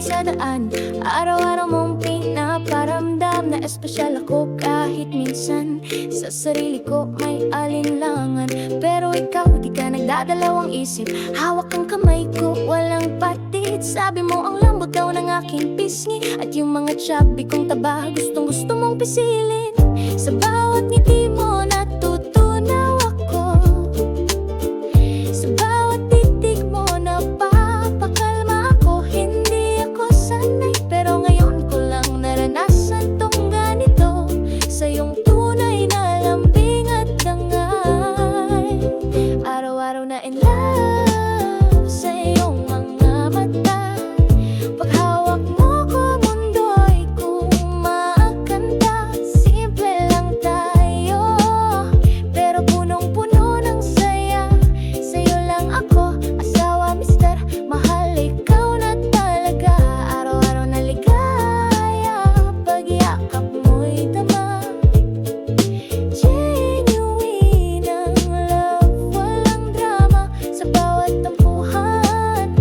kahit sa daan. Araw-araw mong pinaparamdam na espesyal ako kahit minsan sa sarili ko may alinlangan. Pero ikaw di ka nagdadalawang isip, hawak ang kamay ko walang patid. Sabi mo ang lambot daw ng aking pisngi, at yung mga chubby kong taba gustong gusto mong pisilin. Sa bawat ngiti mo natutunaw ako, sa bawat titig mo napapakalma ako. Hindi ako sanay pero ngayon ko lang naranasan tong ganito, sa iyong tunay na lambing at dangay. Araw-araw na in love sa iyong mga mata. Paghawak mo ko mundo'y kumakanta. Simple lang tayo pero punong-puno ng saya. Sa'yo lang ako asawa, mister, mahal ikaw na talaga. Araw-araw na ligaya, pag-iakap mo'y tama. Genuine ang love, walang drama. Sa bawat tampuhan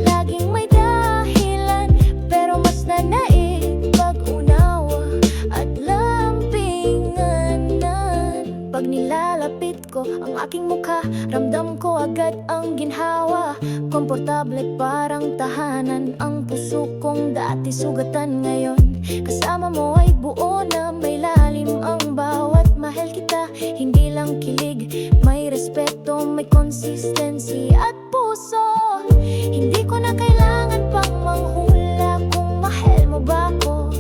laging may dahilan, pero mas nanaig pag-unawa at lampinganan. Pag nilalapit ko ang aking mukha, ramdam ko agad ang ginhawa. Komportable parang tahanan, ang puso kong dati sugatan ngayon. Kasama mo ay buo na may lalim ang bawat mahal kita. Hindi lang kilig, may respeto, may consistency at puso. Hindi ko na kailangan pang manghula kung mahal mo ba ako.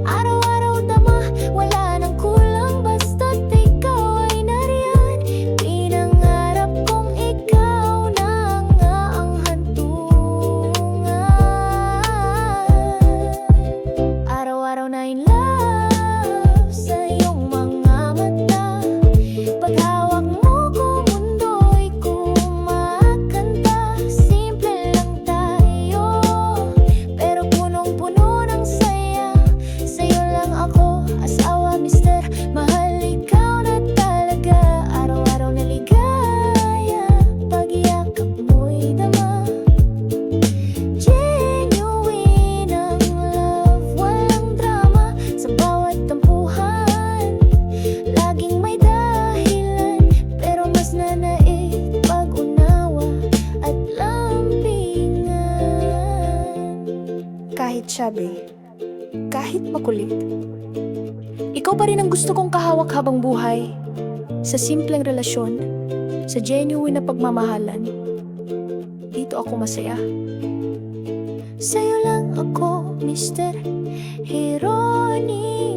Araw-araw tama, wala nang kulang, basta't ikaw ay nariyan. Pinangarap kong ikaw na nga ang hantungan. Araw-araw na in love sa iyong mga mata. Paghawak mo ko mundo'y kumakanta. Simple lang tayo pero punong-puno ng saya. Sa'yo lang ako asawa, mister, mahal ikaw na talaga. Araw-araw na ligaya, pag-iakap mo'y dama. Genuine ang love, walang drama. Sa bawat tampuhan laging may dahilan, pero mas nanaig pag-unawa at lampingan. Kahit chubby, kahit makulit, ikaw pa rin ang gusto kong kahawak habang buhay. Sa simpleng relasyon, sa genuine na pagmamahalan, dito ako masaya. Sa'yo lang ako, Mr. Hero ni